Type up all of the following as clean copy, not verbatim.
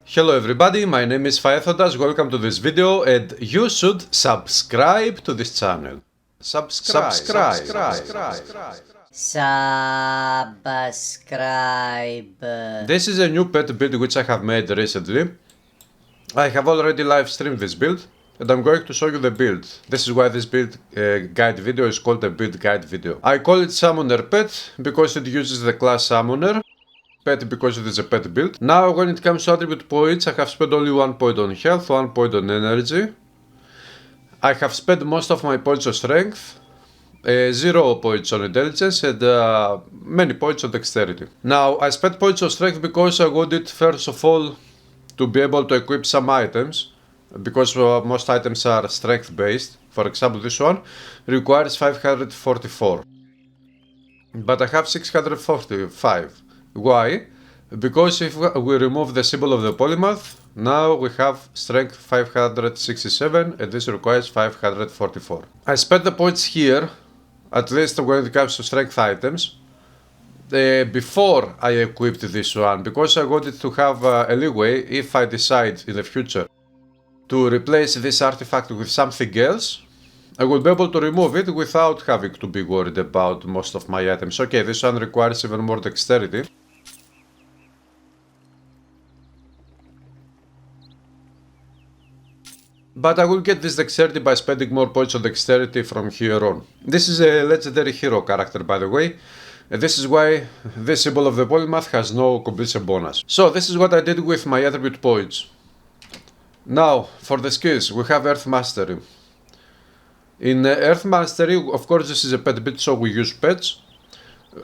Hello everybody, my name is Faethodas, welcome to this video and you should subscribe to this channel. Subscribe. This is a new pet build which I have made recently. I have already live streamed this build and I'm going to show you the build. This is why this build guide video is called a build guide video. I call it Summoner Pet because it uses the class Summoner. Pet because it is a pet build. Now when it comes to attribute points, I have spent only 1 point on health, 1 point on energy. I have spent most of my points on strength, 0 points on intelligence and many points on dexterity. Now I spent points on strength because I wanted first of all to be able to equip some items, because most items are strength based. For example, this one requires 544, but I have 645. Why? Because if we remove the symbol of the polymath, now we have strength 567 and this requires 544. I spent the points here, at least when it comes to strength items, before I equipped this one, because I wanted to have a leeway if I decide in the future to replace this artifact with something else. I will be able to remove it without having to be worried about most of my items. Okay, this one requires even more dexterity. But I will get this dexterity by spending more points on dexterity from here on. This is a legendary hero character, by the way. And this is why this symbol of the polymath has no completion bonus. So this is what I did with my attribute points. Now, for the skills, we have Earth Mastery. In Earth Mastery, of course this is a pet build, so we use pets.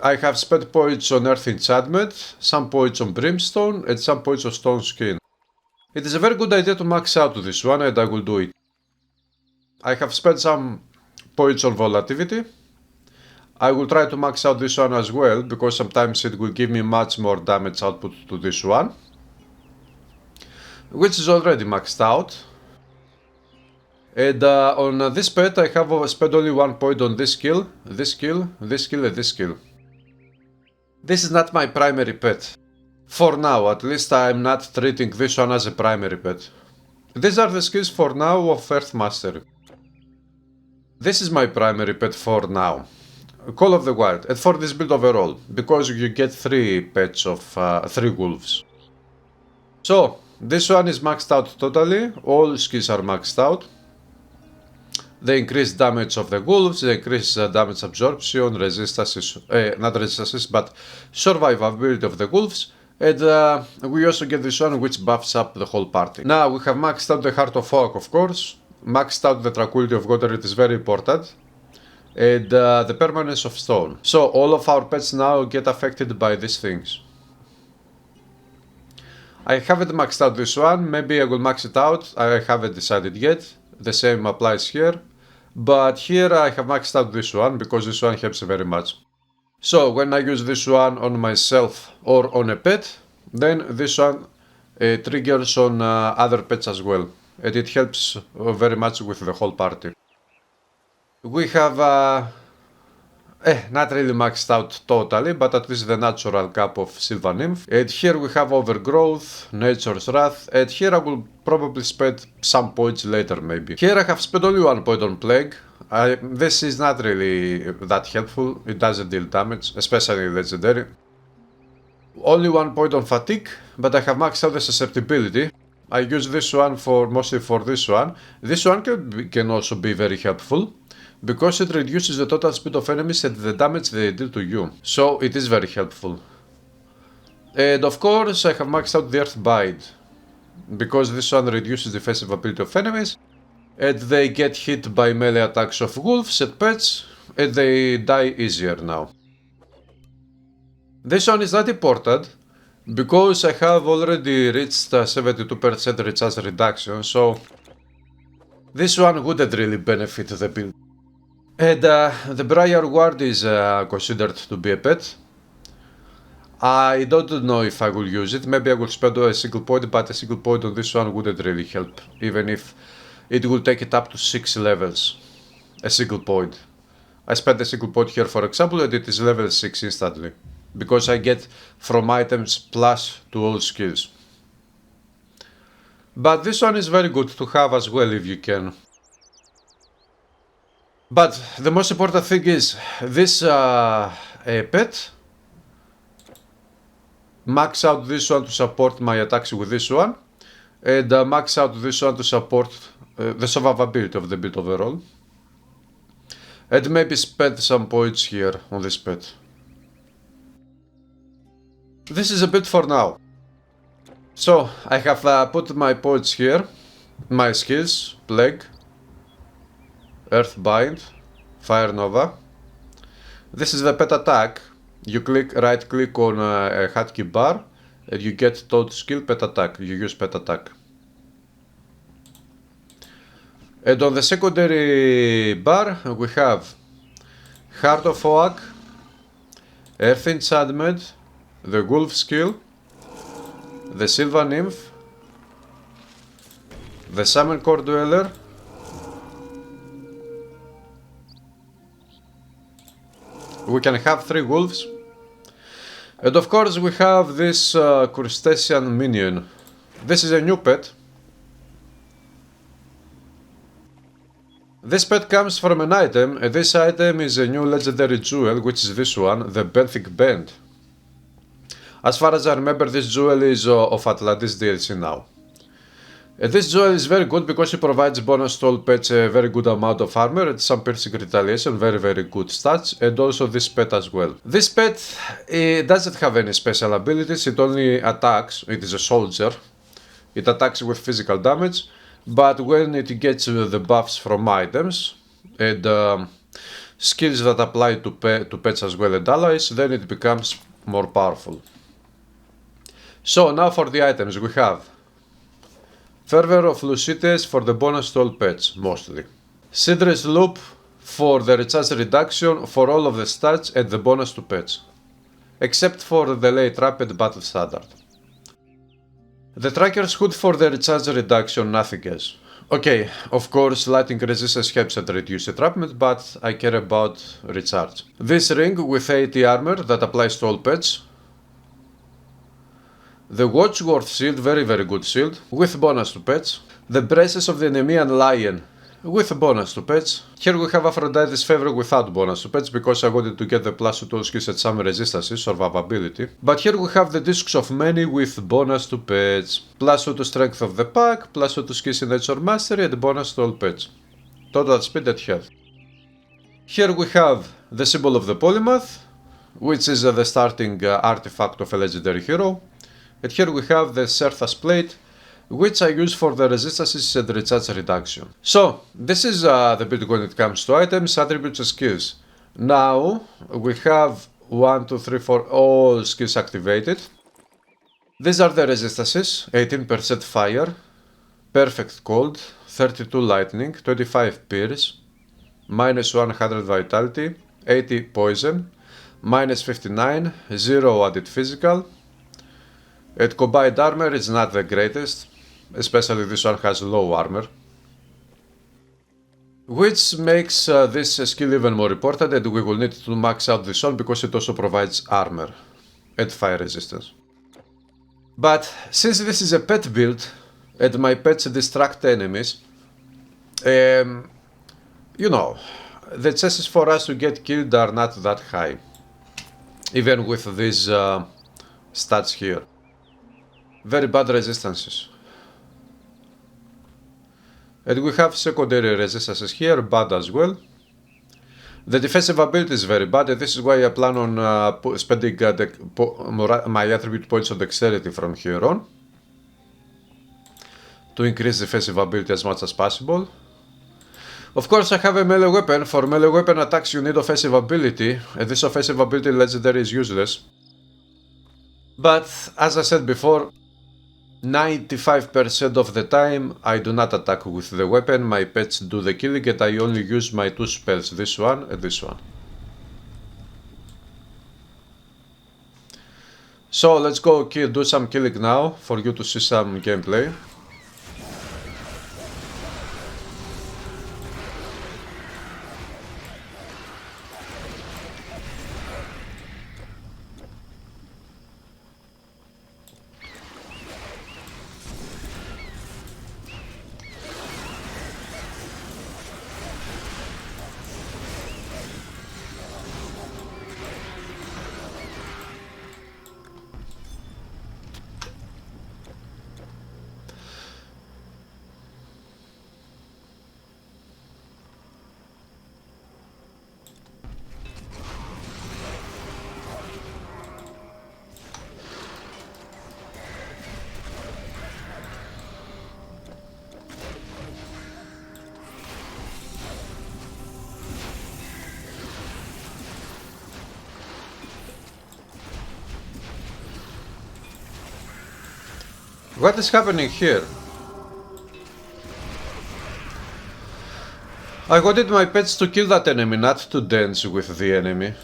I have spent points on Earth Enchantment, some points on Brimstone, and some points on Stone Skin. It is a very good idea to max out this one and I will do it. I have spent some points on Volatility. I will try to max out this one as well, because sometimes it will give me much more damage output to this one, which is already maxed out. And on this pet I have spent only 1 point on this skill, this skill, this skill and this skill. This is not my primary pet. For now, at least I'm not treating this one as a primary pet. These are the skills for now of Earth Mastery. This is my primary pet for now. Call of the Wild, and for this build overall, because you get 3 pets of 3 wolves. So, this one is maxed out totally, all skills are maxed out. They increase damage of the wolves, they increase damage absorption, resistance, not resistance, but survivability of the wolves. And we also get this one which buffs up the whole party. Now we have maxed out the Heart of Oak, of course. Maxed out the Tranquility of Water, it is very important. And the Permanence of Stone. So all of our pets now get affected by these things. I haven't maxed out this one, maybe I will max it out, I haven't decided yet. The same applies here. But here I have maxed out this one because this one helps very much. So when I use this one on myself or on a pet, then this one triggers on other pets as well. And it helps very much with the whole party. We have not really maxed out totally, but at least the natural cap of Sylvan Nymph. And here we have Overgrowth, Nature's Wrath, and here I will probably spend some points later maybe. Here I have spent only 1 point on Plague. This is not really that helpful, it doesn't deal damage, especially legendary. Only 1 point on Fatigue, but I have maxed out the Susceptibility. I use this one mostly for this one. This one can also be very helpful, because it reduces the total speed of enemies and the damage they deal to you. So it is very helpful. And of course I have maxed out the Earth Bite, because this one reduces defensive ability of enemies, and they get hit by melee attacks of wolves and pets, and they die easier now. This one is not important, because I have already reached 72% recharge reduction, so this one wouldn't really benefit the build. And the Briar Ward is considered to be a pet. I don't know if I will use it, maybe I will spend a single point, but a single point on this one wouldn't really help, even if it will take it up to 6 levels, a single point. I spent a single point here for example and it is level 6 instantly, because I get from items plus to all skills. But this one is very good to have as well if you can. But the most important thing is this pet. Max out this one to support my attacks with this one. And max out this one to support the survivability of the build overall. And maybe spend some points here on this pet. This is a bit for now. So I have put my points here, my skills, Plague, Earthbind, Fire Nova. This is the pet attack. You right click on a hotkey bar and you get total skill pet attack. You use pet attack. And on the secondary bar we have Heart of Oak, Earth Enchantment, the Wolf skill, the Silver Nymph, the Summon Core Dweller, we can have 3 wolves, and of course we have this crustacean minion. This is a new pet. This pet comes from an item, and this item is a new legendary jewel, which is this one, the Benthic Bend. As far as I remember, this jewel is of Atlantis DLC now. This jewel is very good because it provides bonus to all pets a very good amount of armor and some piercing retaliation, very good stats, and also this pet as well. This pet doesn't have any special abilities, it only attacks, it is a soldier, it attacks with physical damage, but when it gets the buffs from items and skills that apply to pets as well and allies, then it becomes more powerful. So now for the items we have Fervor of Lucites for the bonus to all pets, mostly. Sidre's Loop for the recharge reduction for all of the stats and the bonus to pets, except for the Delay Trap and Battle Standard. The Tracker's Hood for the recharge reduction, nothing else. Okay, of course lightning resistance helps at reduce entrapment, but I care about recharge. This ring with 80 armor that applies to all pets. The Watchworth shield, very good shield, with bonus to pets. The Braces of the Nemean Lion, with bonus to pets. Here we have Aphrodite's Favor without bonus to pets, because I wanted to get the plus to all skills and some resistances, survivability. But here we have the Discs of Many with bonus to pets. Plus 2 to Strength of the Pack, plus 2 to skills in Nature Mastery, and bonus to all pets. Total speed and health. Here we have the Symbol of the Polymath, which is the starting artifact of a legendary hero. And here we have the Serthas Plate, which I use for the resistances and recharge reduction. So, this is the build when it comes to items, attributes and skills. Now, we have 1, 2, 3, 4, all skills activated. These are the resistances, 18% fire, perfect cold, 32 lightning, 25 pierce, minus 100 vitality, 80 poison, minus 59, 0 added physical. And combined armor is not the greatest, especially this one has low armor, which makes this skill even more important, and we will need to max out this one because it also provides armor and fire resistance. But since this is a pet build and my pets distract enemies, you know, the chances for us to get killed are not that high, even with these stats here. Very bad resistances. And we have secondary resistances here, bad as well. The defensive ability is very bad, and this is why I plan on spending my attribute points on dexterity from here on, to increase defensive ability as much as possible. Of course I have a melee weapon. For melee weapon attacks you need offensive ability, and this offensive ability legendary is useless. But as I said before, 95% of the time I do not attack with the weapon, my pets do the killing, and I only use my 2 spells, this one and this one. So let's go do some killing now for you to see some gameplay. What is happening here? I wanted my pets to kill that enemy, not to dance with the enemy.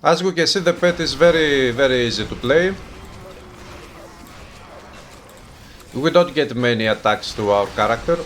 As we can see, the pet is very easy to play. We don't get many attacks to our character.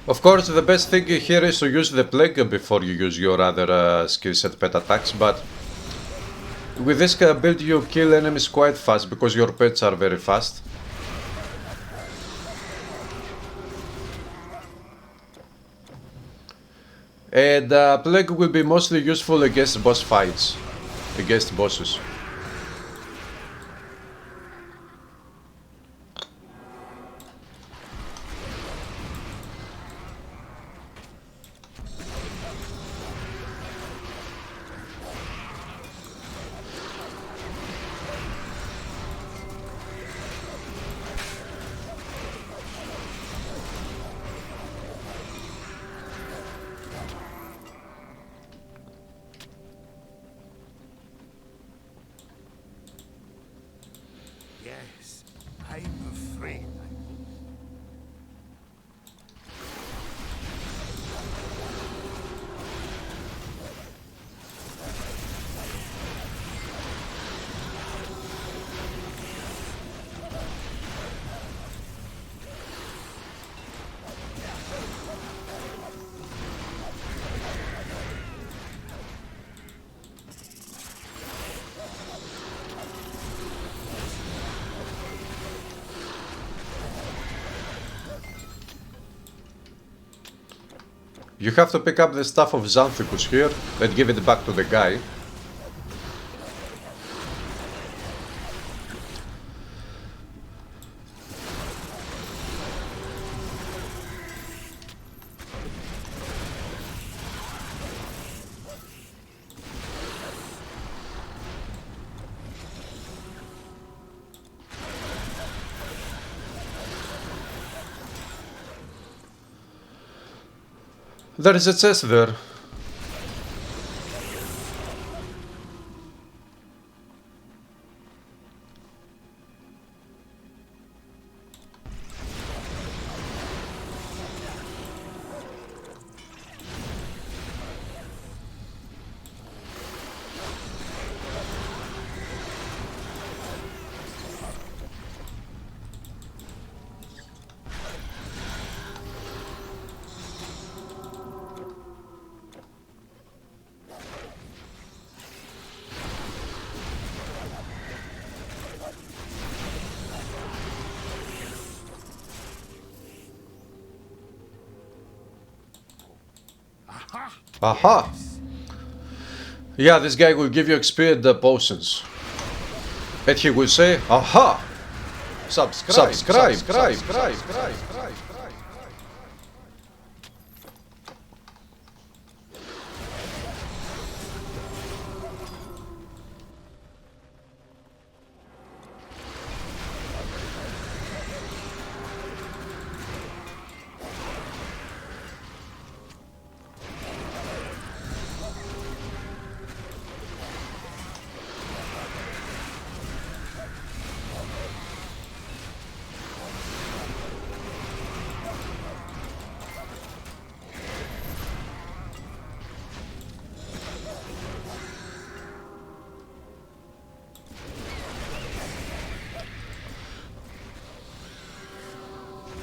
Of course, the best thing here is to use the plague before you use your other skill set pet attacks, but with this build you kill enemies quite fast because your pets are very fast. And plague will be mostly useful against boss fights, against bosses. Yes, I'm afraid. You have to pick up the staff of Xanthicus here and give it back to the guy. There is a chest there. Aha! Yeah, this guy will give you XP and the potions. And he will say, aha! Subscribe.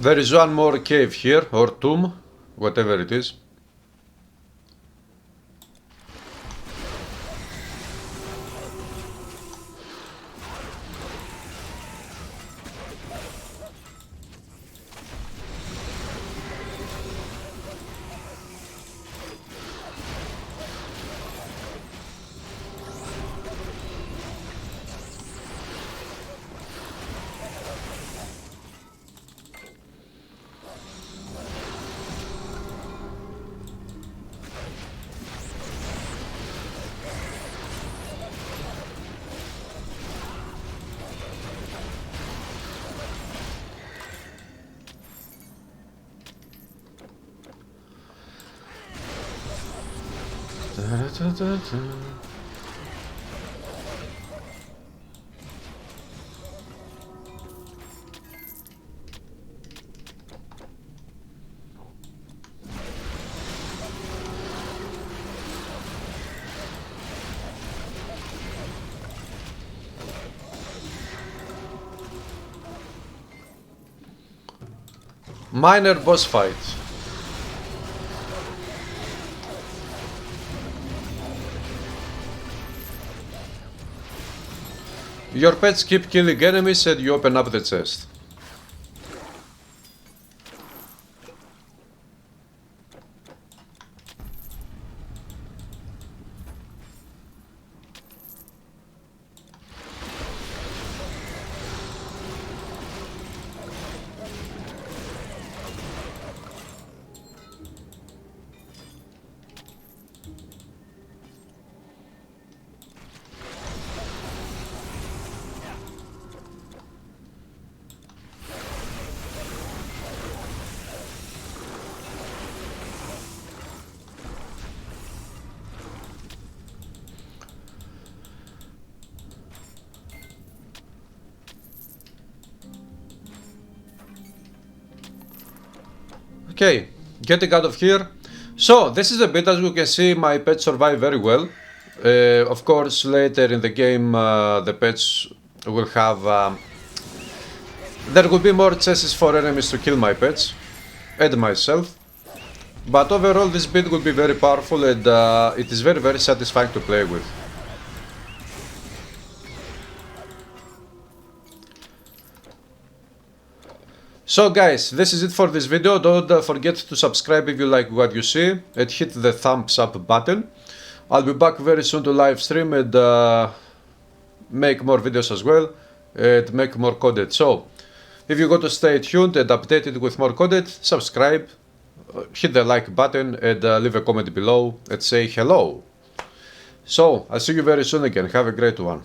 There is one more cave here, or tomb, whatever it is. Minor boss fight. Your pets keep killing enemies and you open up the chest. Okay, getting out of here. So, this is a bit, as you can see, my pets survive very well. Of course, later in the game, the pets will have... there will be more chances for enemies to kill my pets and myself. But overall, this build will be very powerful and it is very, very satisfying to play with. So guys, this is it for this video. Don't forget to subscribe if you like what you see and hit the thumbs up button. I'll be back very soon to live stream and make more videos as well and make more content. So, if you want to stay tuned and updated with more content, subscribe, hit the like button and leave a comment below and say hello. So, I'll see you very soon again. Have a great one.